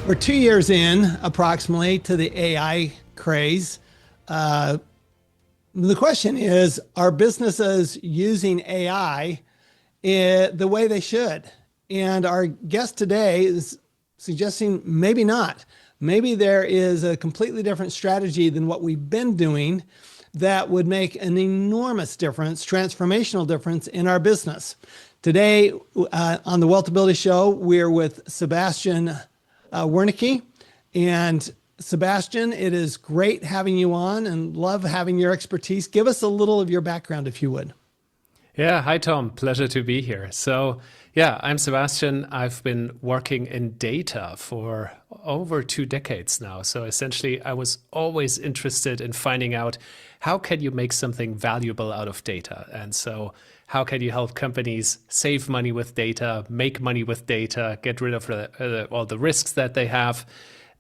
We're 2 years in, approximately, to the AI craze. The question is, are businesses using AI the way they should? And our guest today is suggesting maybe not. Maybe there is a completely different strategy than what we've been doing that would make an enormous difference, transformational difference in our business. Today, on the Wealthability Show, we're with Sebastian Wernicke. And Sebastian, it is great having you on and love having your expertise. Give us a little of your background, if you would. Yeah, hi Tom, pleasure to be here. So I'm Sebastian. I've been working in data for over 2 decades now. So essentially, I was always interested in finding out how can you make something valuable out of data? And so how can you help companies save money with data, make money with data, get rid of all the risks that they have?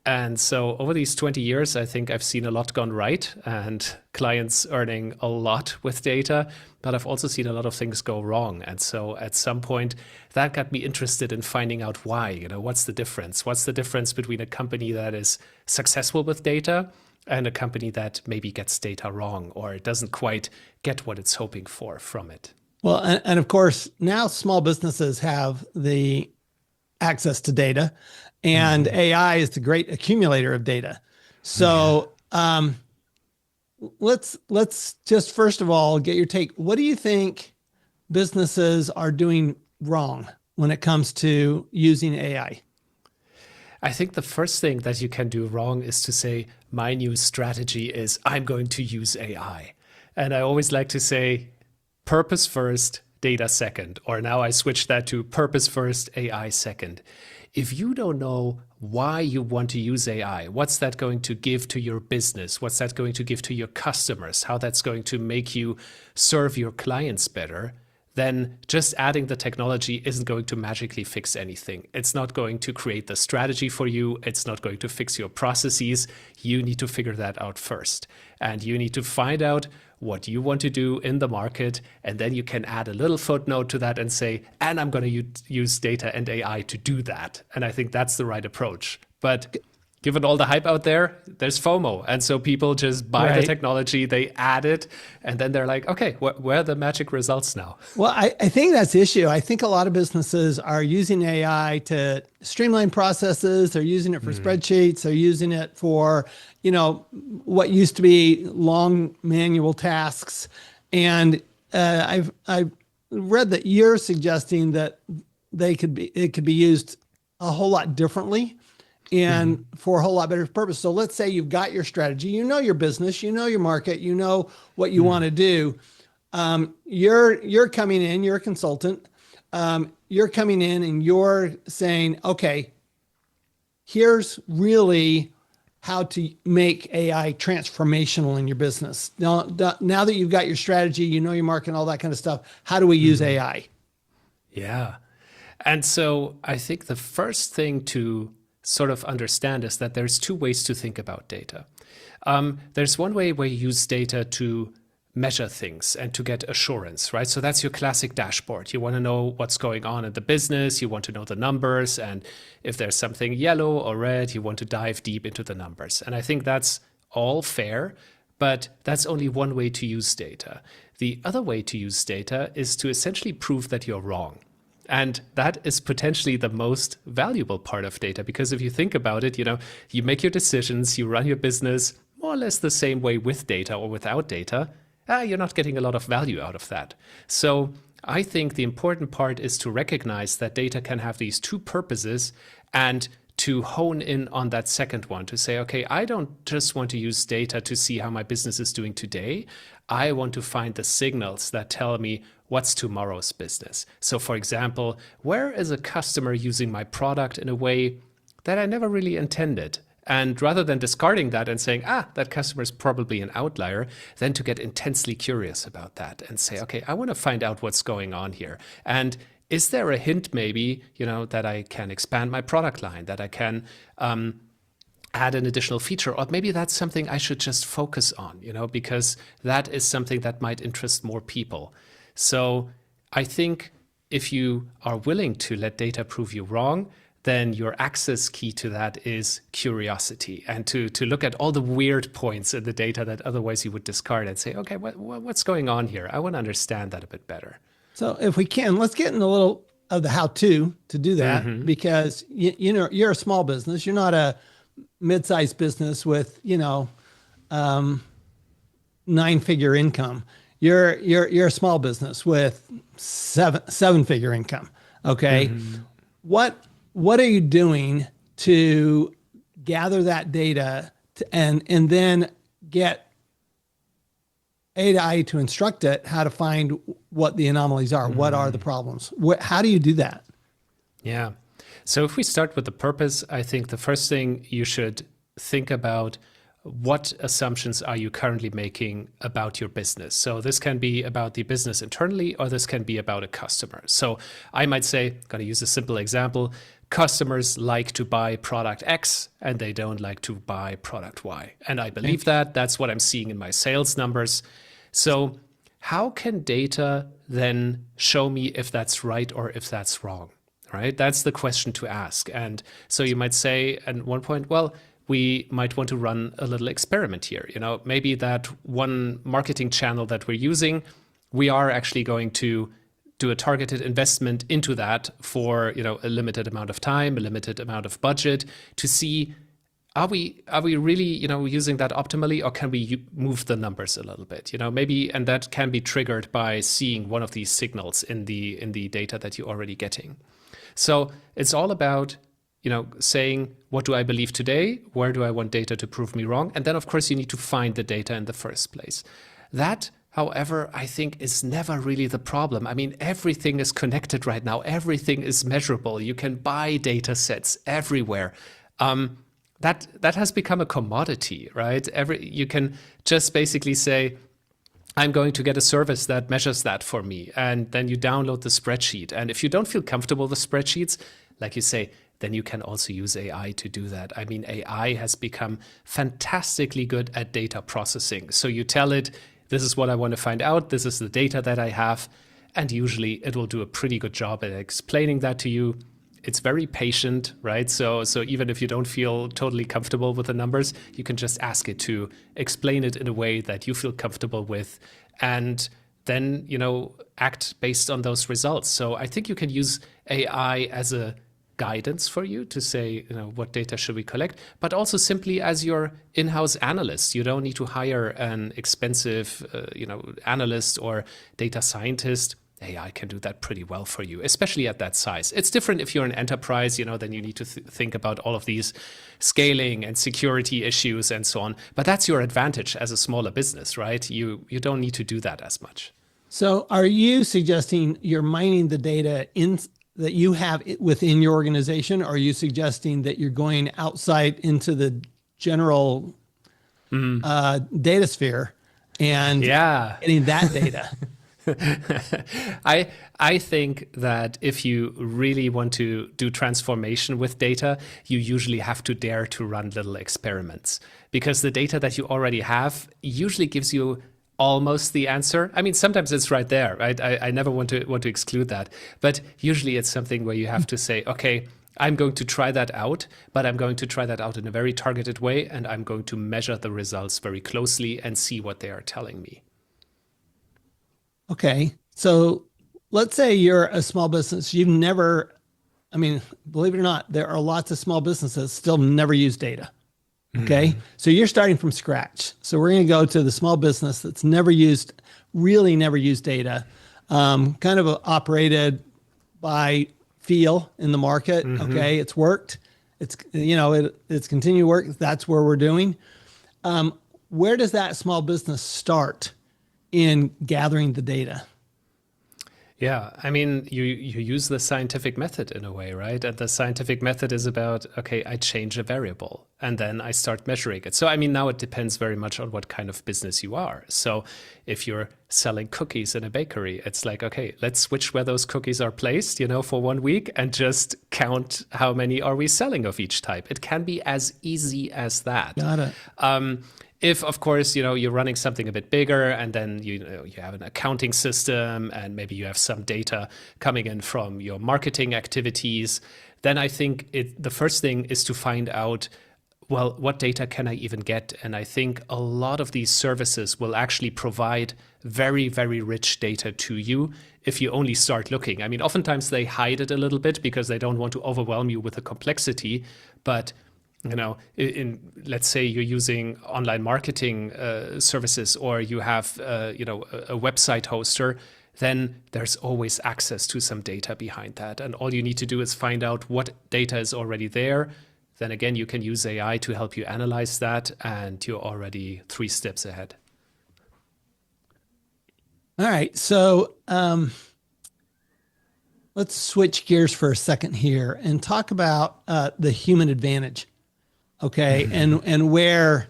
And so over these 20 years, I think I've seen a lot gone right and clients earning a lot with data, but I've also seen a lot of things go wrong. And so at some point that got me interested in finding out why, what's the difference? What's the difference between a company that is successful with data and a company that maybe gets data wrong or doesn't quite get what it's hoping for from it? Well, and of course, now small businesses have the access to data, and AI is the great accumulator of data. So let's just first of all get your take. What do you think businesses are doing wrong when it comes to using AI? I think the first thing that you can do wrong is to say, my new strategy is I'm going to use AI. And I always like to say, purpose first, data second, or now I switch that to purpose first, AI second. If you don't know why you want to use AI, what's that going to give to your business? What's that going to give to your customers? How that's going to make you serve your clients better? Then just adding the technology isn't going to magically fix anything. It's not going to create the strategy for you. It's not going to fix your processes. You need to figure that out first. And you need to find out what you want to do in the market. And then you can add a little footnote to that and say, and I'm going to use data and AI to do that. And I think that's the right approach. But given all the hype out there, there's FOMO. And so people just buy the technology, they add it, and then they're like, okay, where are the magic results now? Well, I think that's the issue. I think a lot of businesses are using AI to streamline processes. They're using it for spreadsheets. They're using it for, what used to be long manual tasks. And I've read that you're suggesting that it could be used a whole lot differently and for a whole lot better purpose. So let's say you've got your strategy, your business, your market, what you want to do. You're coming in, you're a consultant. You're coming in and you're saying, okay, here's really how to make AI transformational in your business. Now that you've got your strategy, your market and all that kind of stuff, how do we use AI? Yeah. And so I think the first thing to sort of understand is that there's 2 ways to think about data. There's one way where you use data to measure things and to get assurance, right? So that's your classic dashboard. You want to know what's going on in the business. You want to know the numbers. And if there's something yellow or red, you want to dive deep into the numbers. And I think that's all fair, but that's only one way to use data. The other way to use data is to essentially prove that you're wrong. And that is potentially the most valuable part of data, because if you think about it, you make your decisions, you run your business more or less the same way with data or without data. You're not getting a lot of value out of that. So I think the important part is to recognize that data can have these 2 purposes and to hone in on that second one, to say, okay, I don't just want to use data to see how my business is doing today. I want to find the signals that tell me what's tomorrow's business. So for example, where is a customer using my product in a way that I never really intended? And rather than discarding that and saying, that customer is probably an outlier, then to get intensely curious about that and say, okay, I want to find out what's going on here. And is there a hint maybe, that I can expand my product line, that I can add an additional feature, or maybe that's something I should just focus on, because that is something that might interest more people. So I think if you are willing to let data prove you wrong, then your access key to that is curiosity, and to look at all the weird points in the data that otherwise you would discard and say, okay, what's going on here? I want to understand that a bit better. So if we can, let's get in a little of the how-to do that, because you know, you're a small business. You're not a mid-sized business with, you know, 9-figure income. You're a small business with seven-figure income. Okay. What are you doing to gather that data and then get AI to instruct it how to find what the anomalies are? What are the problems? How do you do that? Yeah. So if we start with the purpose, I think the first thing you should think about, what assumptions are you currently making about your business? So this can be about the business internally, or this can be about a customer. So I might say, I'm going to use a simple example. Customers like to buy product X and they don't like to buy product Y. And I believe that. That's what I'm seeing in my sales numbers. So how can data then show me if that's right or if that's wrong? Right? That's the question to ask. And so you might say at one point, well, we might want to run a little experiment here. You know, maybe that one marketing channel that we're using, we are actually going to do a targeted investment into that for, you know, a limited amount of time, a limited amount of budget, to see, are we really, you know, using that optimally, or can we move the numbers a little bit, you know, maybe, and that can be triggered by seeing one of these signals in the data that you're already getting. So it's all about, you know, saying, what do I believe today? Where do I want data to prove me wrong? And then, of course, you need to find the data in the first place. That, however, I think is never really the problem. I mean, everything is connected right now. Everything is measurable. You can buy data sets everywhere. That has become a commodity, right? You can just basically say, I'm going to get a service that measures that for me. And then you download the spreadsheet. And if you don't feel comfortable with spreadsheets, like you say, then you can also use AI to do that. I mean, AI has become fantastically good at data processing. So you tell it, this is what I want to find out. This is the data that I have. And usually it will do a pretty good job at explaining that to you. It's very patient, right? So even if you don't feel totally comfortable with the numbers, you can just ask it to explain it in a way that you feel comfortable with, and then, you know, act based on those results. So I think you can use AI as a guidance for you to say, you know, what data should we collect, but also simply as your in-house analyst. You don't need to hire an expensive, analyst or data scientist. AI can do that pretty well for you, especially at that size. It's different if you're an enterprise, you know, then you need to think about all of these scaling and security issues and so on. But that's your advantage as a smaller business, right? You don't need to do that as much. So are you suggesting you're mining the data that you have within your organization? Or are you suggesting that you're going outside into the general data sphere and getting that data? I think that if you really want to do transformation with data, you usually have to dare to run little experiments, because the data that you already have usually gives you almost the answer. I mean, sometimes it's right there, right? I never want to exclude that, but usually it's something where you have to say, okay, I'm going to try that out, but I'm going to try that out in a very targeted way, and I'm going to measure the results very closely and see what they are telling me. Okay. So let's say you're a small business. You've never, I mean, believe it or not, there are lots of small businesses still never use data. Okay. So you're starting from scratch. So we're going to go to the small business that's really never used data, kind of operated by feel in the market. Okay. It's worked. It's, it's continued work. That's where we're doing. Where does that small business start in gathering the data? Yeah, I mean, you use the scientific method in a way, right? And the scientific method is about, okay, I change a variable and then I start measuring it. So, I mean, now it depends very much on what kind of business you are. So if you're selling cookies in a bakery, it's like, okay, let's switch where those cookies are placed, for 1 week and just count how many are we selling of each type. It can be as easy as that. Got it. If, of course, you're running something a bit bigger, and then you have an accounting system, and maybe you have some data coming in from your marketing activities, then I think the first thing is to find out, well, what data can I even get? And I think a lot of these services will actually provide very, very rich data to you if you only start looking. I mean, oftentimes they hide it a little bit because they don't want to overwhelm you with the complexity. But, let's say you're using online marketing services, or you have, a website hoster, then there's always access to some data behind that. And all you need to do is find out what data is already there. Then again, you can use AI to help you analyze that, and you're already 3 steps ahead. All right. So let's switch gears for a second here and talk about the human advantage. Okay. And where,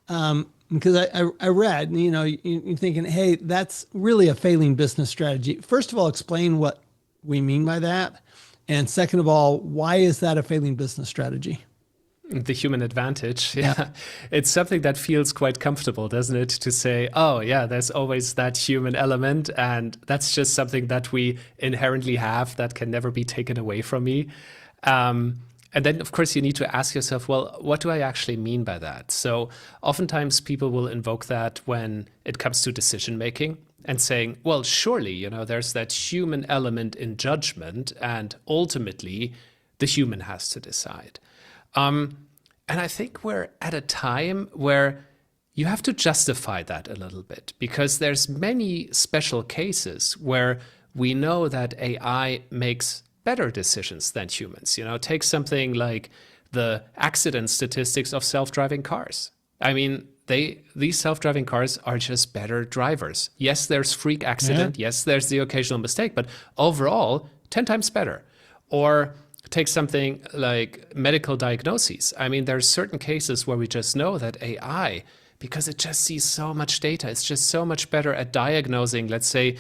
because I read, you're thinking, hey, that's really a failing business strategy. First of all, explain what we mean by that. And second of all, why is that a failing business strategy? The human advantage. Yeah. It's something that feels quite comfortable, doesn't it? To say, oh, yeah, there's always that human element. And that's just something that we inherently have that can never be taken away from me. And then, of course, you need to ask yourself, well, what do I actually mean by that? So oftentimes people will invoke that when it comes to decision making, and saying, well, surely, there's that human element in judgment, and ultimately the human has to decide. And I think we're at a time where you have to justify that a little bit, because there's many special cases where we know that AI makes better decisions than humans. Take something like the accident statistics of self-driving cars. I mean, these self-driving cars are just better drivers. Yes, there's freak accident. Yeah. Yes, there's the occasional mistake, but overall, 10 times better. Or take something like medical diagnoses. I mean, there's certain cases where we just know that AI, because it just sees so much data, it's just so much better at diagnosing, let's say,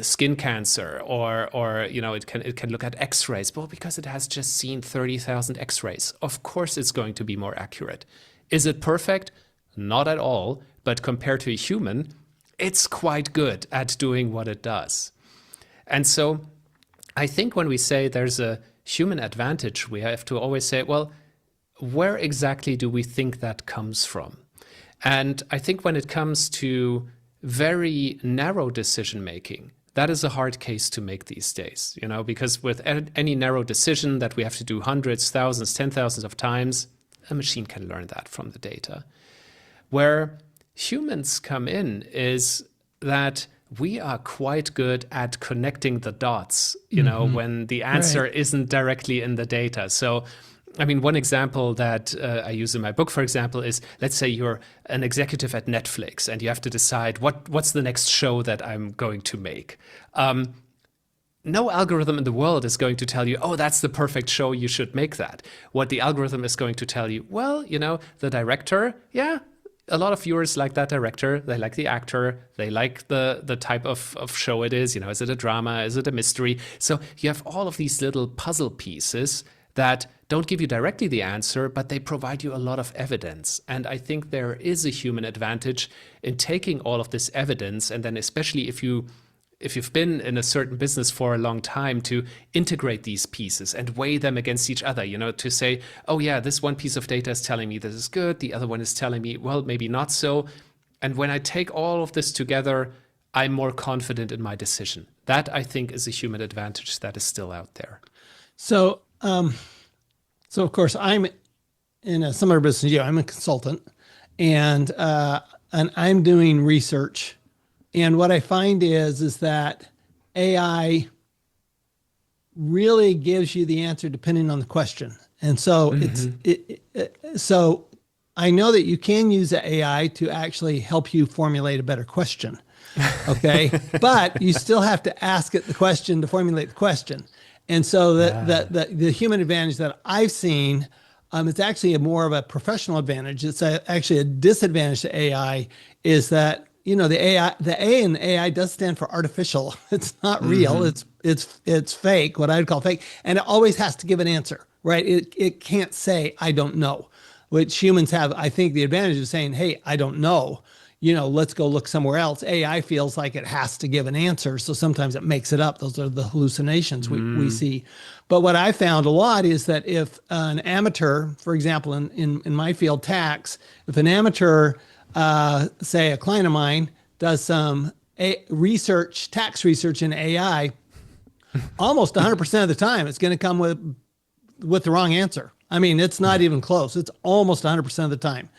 skin cancer, or it can look at X-rays. Well, because it has just seen 30,000 X-rays, of course it's going to be more accurate. Is it perfect? Not at all, but compared to a human, it's quite good at doing what it does. And so I think when we say there's a human advantage, we have to always say, well, where exactly do we think that comes from? And I think when it comes to very narrow decision making, that is a hard case to make these days, because with any narrow decision that we have to do hundreds, thousands, 10,000s of times, a machine can learn that from the data. Where humans come in is that we are quite good at connecting the dots, when the answer isn't directly in the data. So, I mean, one example that I use in my book, for example, is, let's say you're an executive at Netflix and you have to decide what's the next show that I'm going to make. No algorithm in the world is going to tell you, oh, that's the perfect show, you should make that. What the algorithm is going to tell you, well, the director, yeah, a lot of viewers like that director, they like the actor, they like the type of show it is, is it a drama, is it a mystery? So you have all of these little puzzle pieces that don't give you directly the answer, but they provide you a lot of evidence. And I think there is a human advantage in taking all of this evidence, and then especially if you've been in a certain business for a long time, to integrate these pieces and weigh them against each other, to say, oh yeah, this one piece of data is telling me this is good, the other one is telling me, well, maybe not so. And when I take all of this together, I'm more confident in my decision. That, I think, is a human advantage that is still out there. So of course, I'm in a similar business to you. I'm a consultant, and I'm doing research. And what I find is that AI really gives you the answer depending on the question. And so so I know that you can use the AI to actually help you formulate a better question. Okay. But you still have to ask it the question to formulate the question. And so the human advantage that I've seen, it's actually more of a professional advantage. It's actually a disadvantage to AI is that, the A in AI does stand for artificial. It's not real. It's fake, what I'd call fake. And it always has to give an answer, right? It can't say, I don't know. which humans have, I think, the advantage of saying, hey, I don't know. Let's go look somewhere else. AI feels like it has to give an answer. So sometimes it makes it up. Those are the hallucinations we see. But what I found a lot is that if an amateur, for example, in my field, tax, if an amateur, say a client of mine, does some tax research in AI, almost 100% of the time, it's going to come with the wrong answer. I mean, it's not even close. It's almost 100% of the time.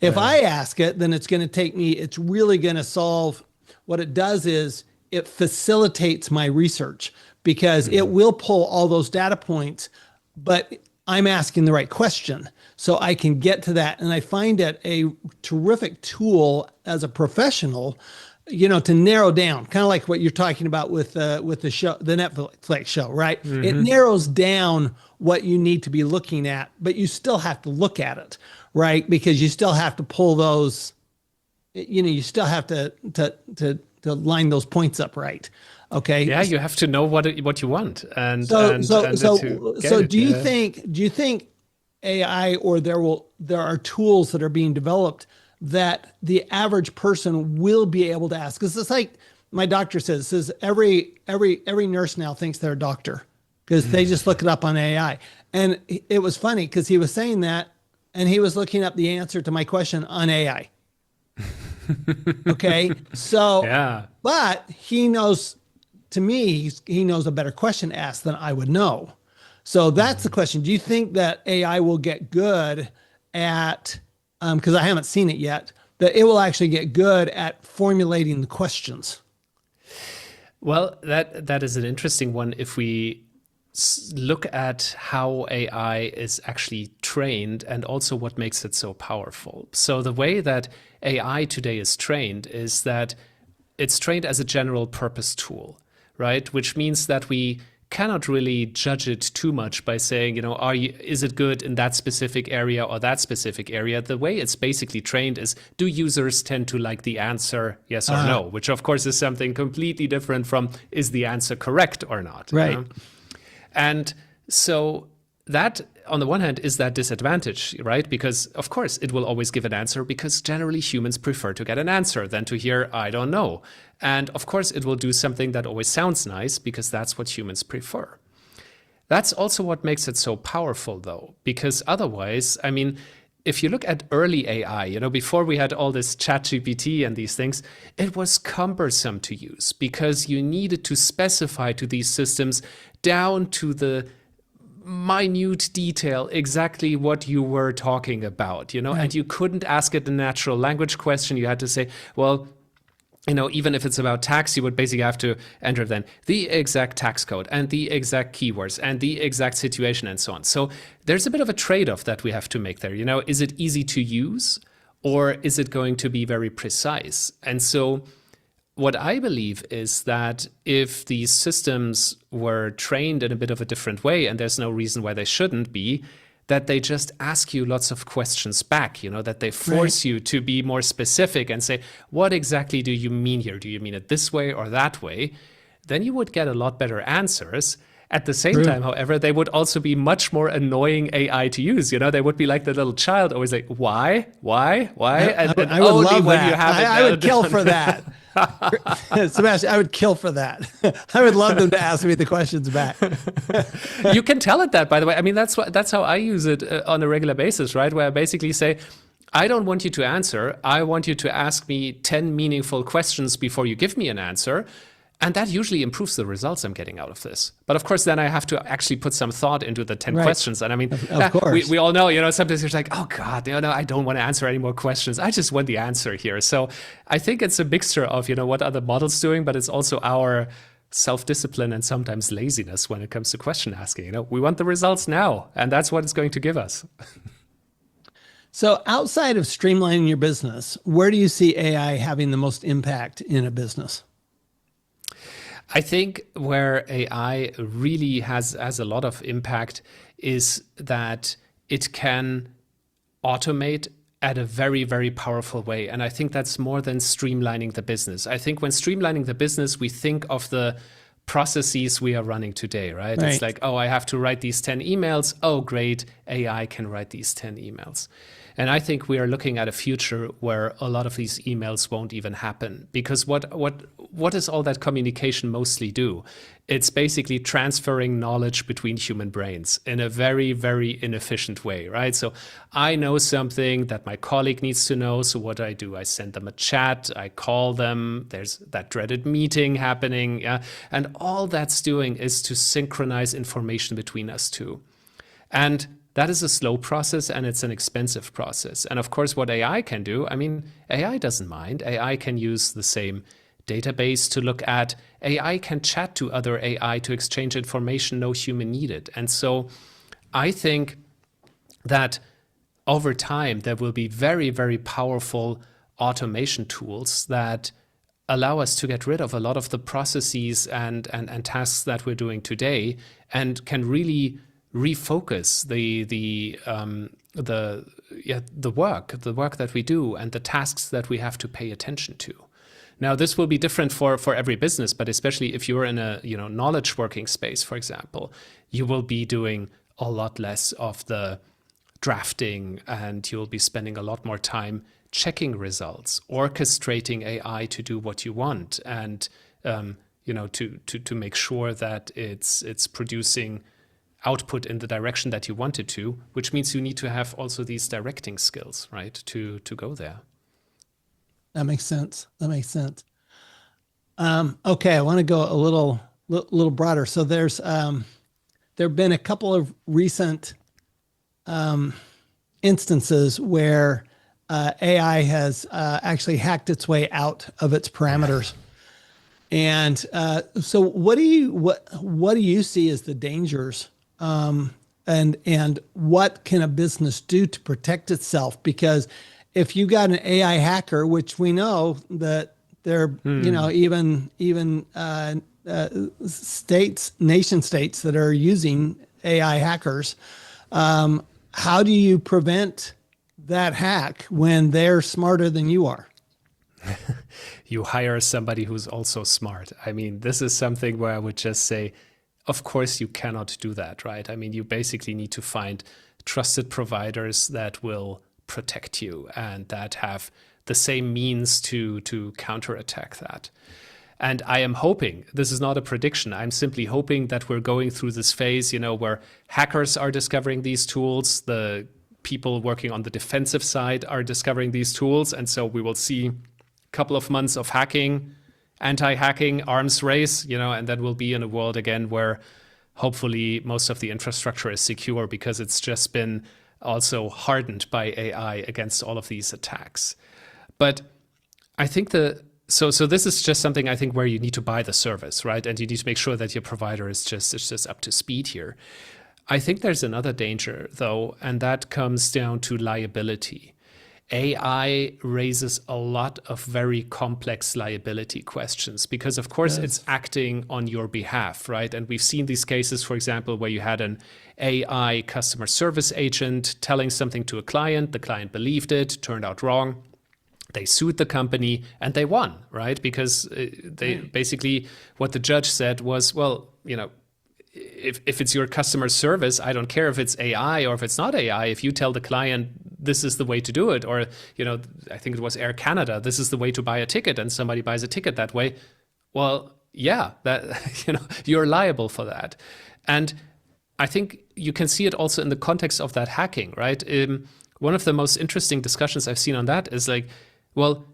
If I ask it, then it's going to take me, it's really going to solve, what it does is it facilitates my research because it will pull all those data points, but I'm asking the right question. So I can get to that. And I find it a terrific tool as a professional, to narrow down, kind of like what you're talking about with the show, the Netflix show, right? It narrows down what you need to be looking at, but you still have to look at it, right? Because you still have to pull those, you still have to line those points up right. Okay. Yeah, you have to know what you want, and so do you think AI or there are tools that are being developed that the average person will be able to ask? Because it's like my doctor says every nurse now thinks they're a doctor because they just look it up on AI. And it was funny because he was saying that and he was looking up the answer to my question on AI. Okay. So, yeah. But he knows, to me, he knows a better question asked than I would know. So that's the question. Do you think that AI will get good at, because I haven't seen it yet, that it will actually get good at formulating the questions? Well, that is an interesting one. If we look at how AI is actually trained and also what makes it so powerful. So the way that AI today is trained is that it's trained as a general purpose tool, right? Which means that we cannot really judge it too much by saying, is it good in that specific area or that specific area? The way it's basically trained is, do users tend to like the answer yes or no? Which of course is something completely different from, is the answer correct or not? Right. And so that, on the one hand, is that disadvantage, right? Because, of course, it will always give an answer because generally humans prefer to get an answer than to hear, I don't know. And, of course, it will do something that always sounds nice because that's what humans prefer. That's also what makes it so powerful, though, because otherwise, I mean, if you look at early AI, before we had all this ChatGPT and these things, it was cumbersome to use because you needed to specify to these systems down to the minute detail exactly what you were talking about, right. And you couldn't ask it a natural language question. You had to say, well, even if it's about tax, you would basically have to enter then the exact tax code and the exact keywords and the exact situation and so on. So there's a bit of a trade-off that we have to make there. Is it easy to use or is it going to be very precise? And so what I believe is that if these systems were trained in a bit of a different way, and there's no reason why they shouldn't be, that they just ask you lots of questions back, that they force you to be more specific and say, what exactly do you mean here? Do you mean it this way or that way? Then you would get a lot better answers. At the same time, however, they would also be much more annoying AI to use. They would be like the little child always like, why? And I would only love when that. you have I would kill for that. Sebastian, I would kill for that. I would love them to ask me the questions back. You can tell it that, by the way. I mean, that's how I use it on a regular basis, right? Where I basically say, I don't want you to answer. I want you to ask me 10 meaningful questions before you give me an answer. And that usually improves the results I'm getting out of this. But of course, then I have to actually put some thought into the 10 questions. And I mean, of course. We all know, sometimes you're like, oh God, I don't want to answer any more questions. I just want the answer here. So I think it's a mixture of, what are the models doing, but it's also our self-discipline and sometimes laziness when it comes to question asking. We want the results now, and that's what it's going to give us. So outside of streamlining your business, where do you see AI having the most impact in a business? I think where AI really has a lot of impact is that it can automate at a very, very powerful way. And I think that's more than streamlining the business. I think when streamlining the business, we think of the processes we are running today, right? Right. It's like, oh, I have to write these 10 emails. Oh, great. AI can write these 10 emails. And I think we are looking at a future where a lot of these emails won't even happen, because what does all that communication mostly do? It's basically transferring knowledge between human brains in a very, very inefficient way, right? So I know something that my colleague needs to know. So what do? I send them a chat, I call them, there's that dreaded meeting happening. Yeah? And all that's doing is to synchronize information between us two. And that is a slow process, and it's an expensive process. And of course, what AI can do, I mean, AI doesn't mind. AI can use the same database to look at. AI can chat to other AI to exchange information no human needed. And so I think that over time, there will be very, very powerful automation tools that allow us to get rid of a lot of the processes and tasks that we're doing today, and can really refocus the work that we do and the tasks that we have to pay attention to. Now, this will be different for every business, but especially if you're in a knowledge working space, for example, you will be doing a lot less of the drafting, and you'll be spending a lot more time checking results, orchestrating AI to do what you want, and to make sure that it's producing output in the direction that you want it to, which means you need to have also these directing skills, right, to go there. That makes sense. Okay, I want to go a little broader. So there have been a couple of recent instances where AI has actually hacked its way out of its parameters. And so what do you see as the dangers? And what can a business do to protect itself? Because if you got an AI hacker, which we know that there, even nation states that are using AI hackers, how do you prevent that hack when they're smarter than you are? You hire somebody who's also smart. I mean, this is something where I would just say, of course, you cannot do that, right? I mean, you basically need to find trusted providers that will protect you and that have the same means to counterattack that. And I am hoping, this is not a prediction, I'm simply hoping that we're going through this phase, where hackers are discovering these tools, the people working on the defensive side are discovering these tools, and so we will see a couple of months of hacking, anti-hacking, arms race, and then we'll be in a world again where hopefully most of the infrastructure is secure because it's just been also hardened by AI against all of these attacks. But I think so this is just something I think where you need to buy the service, right? And you need to make sure that your provider is just up to speed here. I think there's another danger though, and that comes down to liability. AI raises a lot of very complex liability questions because, of course, it's acting on your behalf, right? And we've seen these cases, for example, where you had an AI customer service agent telling something to a client, the client believed it, turned out wrong. They sued the company and they won, right? Because they basically, what the judge said was, well, if it's your customer service, I don't care if it's AI or if it's not AI. If you tell the client this is the way to do it, or I think it was Air Canada, this is the way to buy a ticket, and somebody buys a ticket that way, well, yeah, that you're liable for that. And I think you can see it also in the context of that hacking, right? One of the most interesting discussions I've seen on that is like, well,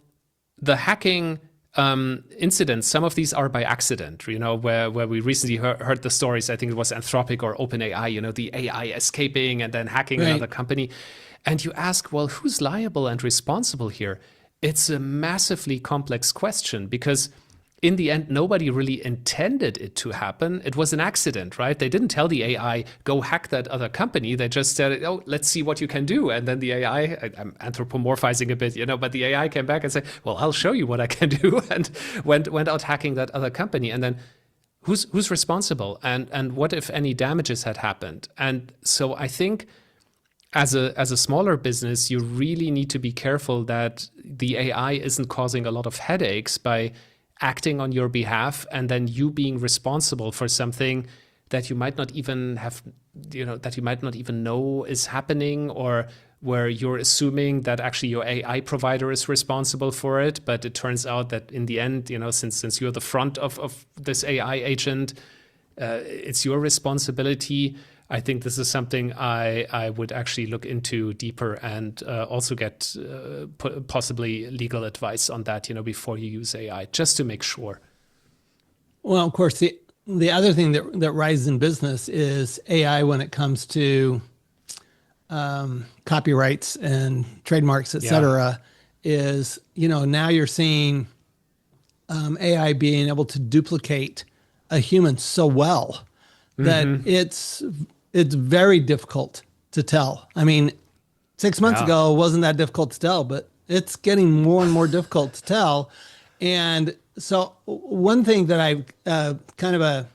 the hacking incidents, some of these are by accident, where we recently heard the stories, I think it was Anthropic or OpenAI, the AI escaping and then hacking another company. And you ask, well, who's liable and responsible here? It's a massively complex question because in the end, nobody really intended it to happen. It was an accident, right? They didn't tell the AI, go hack that other company. They just said, oh, let's see what you can do. And then the AI, I'm anthropomorphizing a bit, but the AI came back and said, well, I'll show you what I can do, and went out hacking that other company. And then who's responsible? And what if any damages had happened? And so I think as a smaller business, you really need to be careful that the AI isn't causing a lot of headaches by acting on your behalf, and then you being responsible for something that you might not even have, that you might not even know is happening, or where you're assuming that actually your AI provider is responsible for it, but it turns out that in the end, since you're the front of this AI agent, it's your responsibility. I think this is something I would actually look into deeper, and also get possibly legal advice on that, before you use AI, just to make sure. Well, of course, the other thing that rises in business is AI when it comes to copyrights and trademarks, et cetera, is, now you're seeing AI being able to duplicate a human so well that it's very difficult to tell. I mean, 6 months ago, it wasn't that difficult to tell, but it's getting more and more difficult to tell. And so one thing that I've kind of a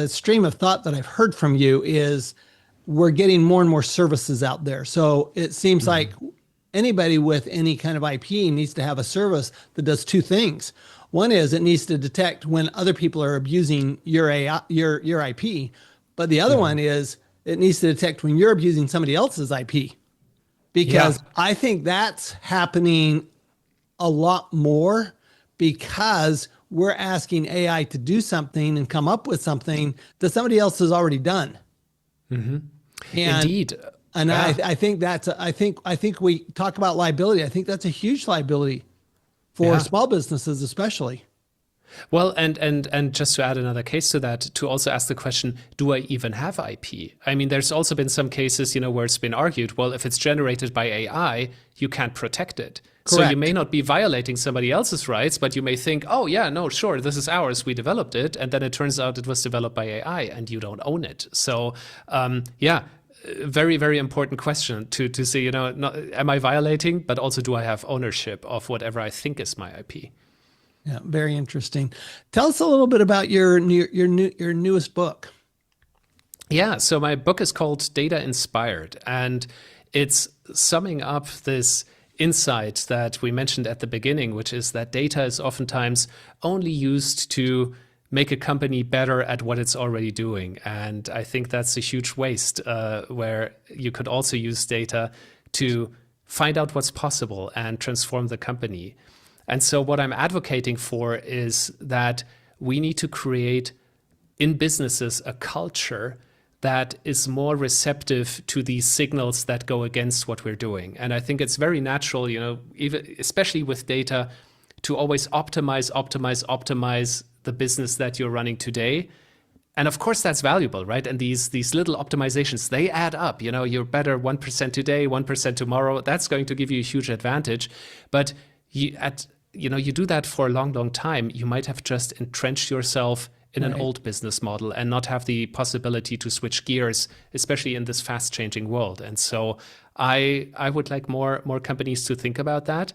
stream of thought that I've heard from you is we're getting more and more services out there. So it seems like anybody with any kind of IP needs to have a service that does two things. One is it needs to detect when other people are abusing your AI, your IP. But the other one is it needs to detect when you're abusing somebody else's IP. Because I think that's happening a lot more, because we're asking AI to do something and come up with something that somebody else has already done. And, Indeed. And I think I think we talk about liability. I think that's a huge liability for small businesses, especially. Well, and just to add another case to that, to also ask the question, do I even have IP? I mean, there's also been some cases, where it's been argued, well, if it's generated by AI, you can't protect it. Correct. So you may not be violating somebody else's rights, but you may think, oh yeah, no, sure, this is ours, we developed it, and then it turns out it was developed by AI and you don't own it. So very, very important question to say, am I violating, but also do I have ownership of whatever I think is my IP? Yeah, very interesting. Tell us a little bit about your newest book. Yeah, so my book is called Data Inspired, and it's summing up this insight that we mentioned at the beginning, which is that data is oftentimes only used to make a company better at what it's already doing. And I think that's a huge waste, where you could also use data to find out what's possible and transform the company. And so what I'm advocating for is that we need to create in businesses a culture that is more receptive to these signals that go against what we're doing. And I think it's very natural, even especially with data, to always optimize the business that you're running today. And of course, that's valuable, right? And these little optimizations, they add up. You're better 1% today, 1% tomorrow. That's going to give you a huge advantage. But you do that for a long, long time. You might have just entrenched yourself in an old business model and not have the possibility to switch gears, especially in this fast-changing world. And so I would like more companies to think about that.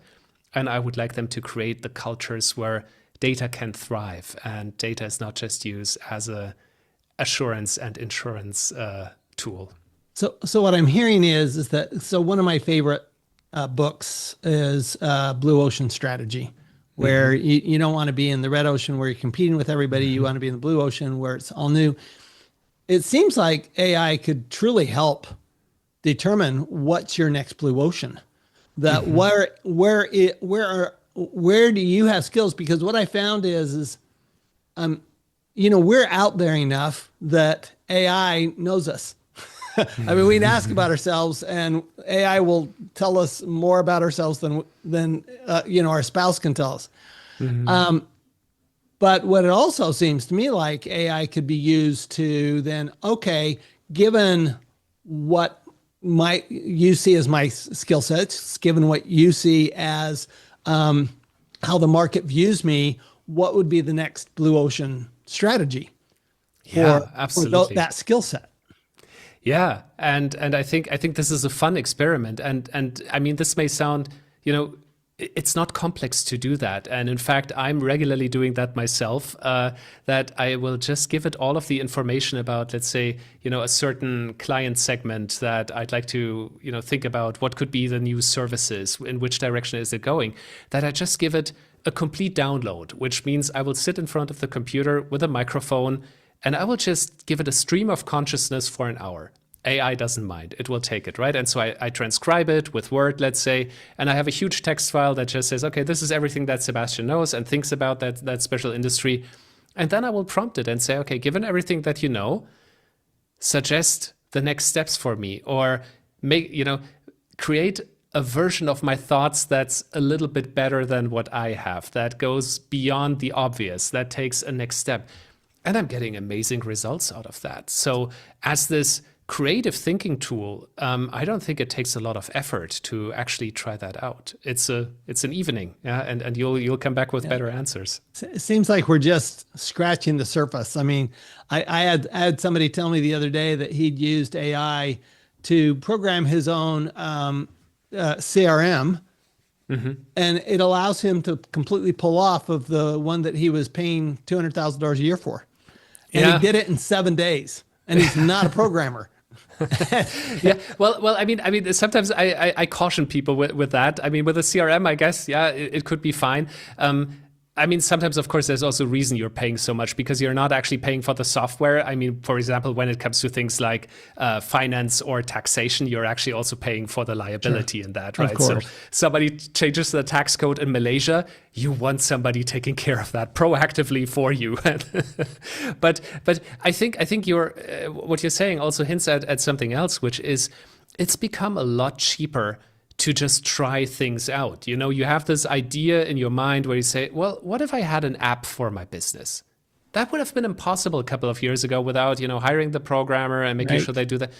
And I would like them to create the cultures where data can thrive, and data is not just used as a assurance and insurance tool. So what I'm hearing is that one of my favorite books is Blue Ocean Strategy, where you don't want to be in the red ocean where you're competing with everybody. You want to be in the blue ocean where it's all new. It seems like AI could truly help determine what's your next blue ocean. That where do you have skills? Because what I found is we're out there enough that AI knows us. I mean, we can ask about ourselves, and AI will tell us more about ourselves than our spouse can tell us. But what it also seems to me like AI could be used to then, given what you see as my skill sets, given what you see as how the market views me, what would be the next blue ocean strategy for that skill set? Yeah, and I think this is a fun experiment, and I mean, this may sound, it's not complex to do that, and in fact, I'm regularly doing that myself. That I will just give it all of the information about, let's say, a certain client segment that I'd like to, think about what could be the new services, in which direction is it going. That I just give it a complete download, which means I will sit in front of the computer with a microphone and I will just give it a stream of consciousness for an hour. AI doesn't mind. It will take it, right? And so I transcribe it with Word, let's say, and I have a huge text file that just says, okay, this is everything that Sebastian knows and thinks about that special industry. And then I will prompt it and say, okay, given everything that you know, suggest the next steps for me, or create a version of my thoughts that's a little bit better than what I have, that goes beyond the obvious, that takes a next step. And I'm getting amazing results out of that. So as this creative thinking tool, I don't think it takes a lot of effort to actually try that out. It's an evening, yeah, and you'll come back with better answers. It seems like we're just scratching the surface. I mean, I had somebody tell me the other day that he'd used AI to program his own CRM, and it allows him to completely pull off of the one that he was paying $200,000 a year for, and he did it in 7 days. And he's not a programmer. Yeah. Well. I mean. Sometimes I caution people with that. I mean, with a CRM, I guess, yeah, it could be fine. I mean, sometimes, of course, there's also a reason you're paying so much, because you're not actually paying for the software. I mean, for example, when it comes to things like finance or taxation, you're actually also paying for the liability in that, right? So somebody changes the tax code in Malaysia, you want somebody taking care of that proactively for you. But I think what you're saying also hints at something else, which is it's become a lot cheaper to just try things out. You have this idea in your mind where you say, well, what if I had an app for my business? That would have been impossible a couple of years ago without, hiring the programmer and making sure they do that.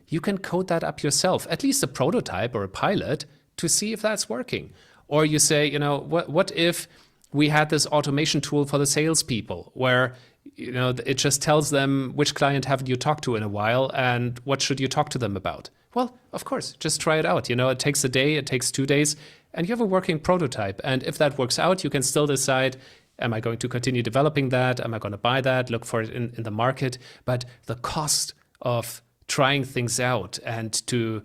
You can code that up yourself, at least a prototype or a pilot, to see if that's working. Or you say, what if we had this automation tool for the salespeople where, it just tells them which client haven't you talked to in a while and what should you talk to them about? Well, of course, just try it out. It takes a day, it takes 2 days, and you have a working prototype. And if that works out, you can still decide, am I going to continue developing that? Am I going to buy that? Look for it in the market. But the cost of trying things out and to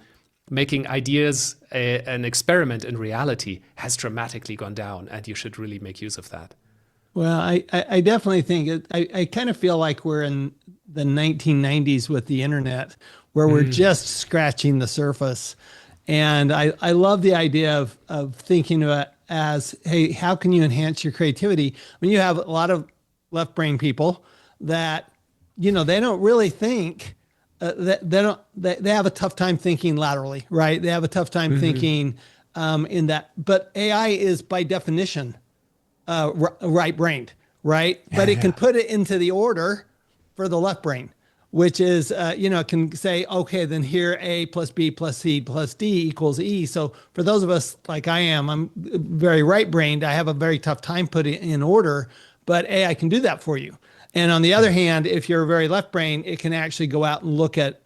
making ideas an experiment in reality has dramatically gone down, and you should really make use of that. Well, I definitely think I kind of feel like we're in the 1990s with the internet, where we're just scratching the surface. And I love the idea of thinking of it as, hey, how can you enhance your creativity? I mean, you have a lot of left brain people that, they don't really think, they have a tough time thinking laterally, right? They have a tough time thinking in that. But AI is by definition right-brained, right? But it can put it into the order for the left brain, which is, can say, okay, then here A plus B plus C plus D equals E. So for those of us like I'm very right-brained. I have a very tough time putting it in order, but AI can do that for you. And on the other hand, if you're very left-brained, it can actually go out and look at,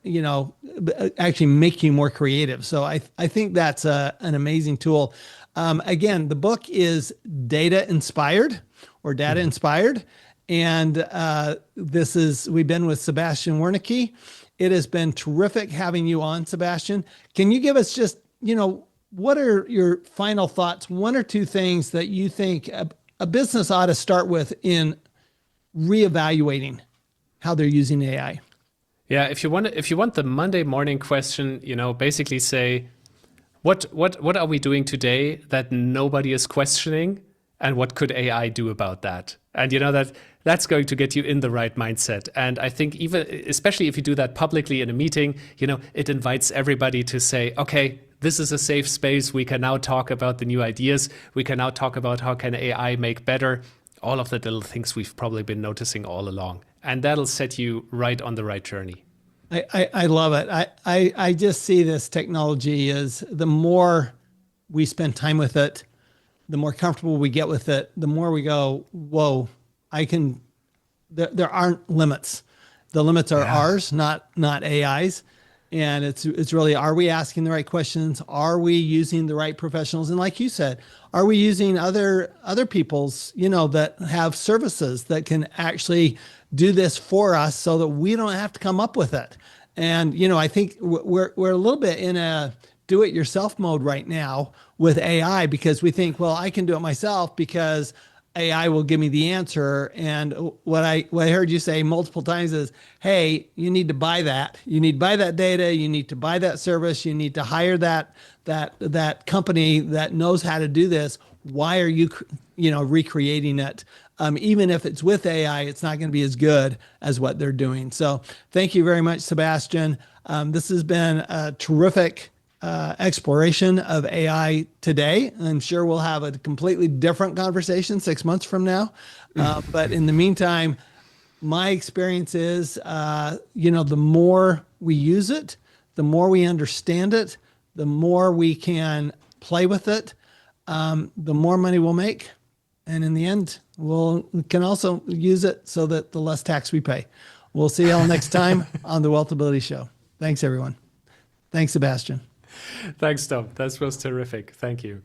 actually make you more creative. So I think that's an amazing tool. Again, the book is data inspired. And we've been with Sebastian Wernicke. It has been terrific having you on, Sebastian. Can you give us just, what are your final thoughts? 1 or 2 things that you think a business ought to start with in reevaluating how they're using AI? Yeah, if you want the Monday morning question, basically say, what are we doing today that nobody is questioning, and what could AI do about that? And that's going to get you in the right mindset. And I think especially if you do that publicly in a meeting, it invites everybody to say, okay, this is a safe space. We can now talk about the new ideas. We can now talk about how can AI make better all of the little things we've probably been noticing all along. And that'll set you right on the right journey. I love it. I just see this technology as the more we spend time with it, the more comfortable we get with it, the more we go, whoa, there aren't limits. The limits are ours, not AI's. And it's really, are we asking the right questions? Are we using the right professionals? And like you said, are we using other people's, that have services that can actually do this for us so that we don't have to come up with it? And, I think we're a little bit in a do-it-yourself mode right now with AI because we think, well, I can do it myself because AI will give me the answer. And what I heard you say multiple times is, hey, you need to buy that. You need to buy that data. You need to buy that service. You need to hire that company that knows how to do this. Why are you recreating it? Even if it's with AI, it's not going to be as good as what they're doing. So thank you very much, Sebastian. This has been a terrific exploration of AI today. I'm sure we'll have a completely different conversation 6 months from now. But in the meantime, my experience is, the more we use it, the more we understand it, the more we can play with it, the more money we'll make. And in the end, we can also use it so that the less tax we pay. We'll see you all next time on the Wealthability Show. Thanks, everyone. Thanks, Sebastian. Thanks, Tom. That was terrific. Thank you.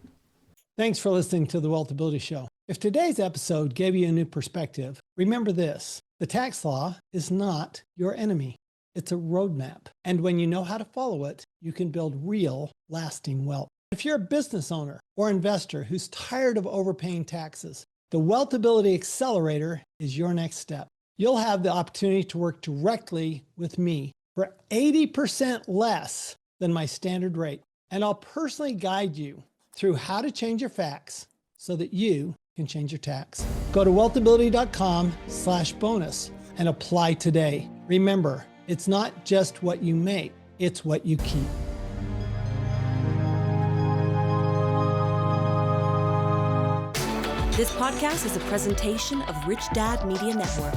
Thanks for listening to the Wealthability Show. If today's episode gave you a new perspective, remember this: the tax law is not your enemy. It's a roadmap. And when you know how to follow it, you can build real, lasting wealth. If you're a business owner or investor who's tired of overpaying taxes, the Wealthability Accelerator is your next step. You'll have the opportunity to work directly with me for 80% less than my standard rate. And I'll personally guide you through how to change your facts so that you can change your tax. Go to wealthability.com/bonus and apply today. Remember, it's not just what you make, it's what you keep. This podcast is a presentation of Rich Dad Media Network.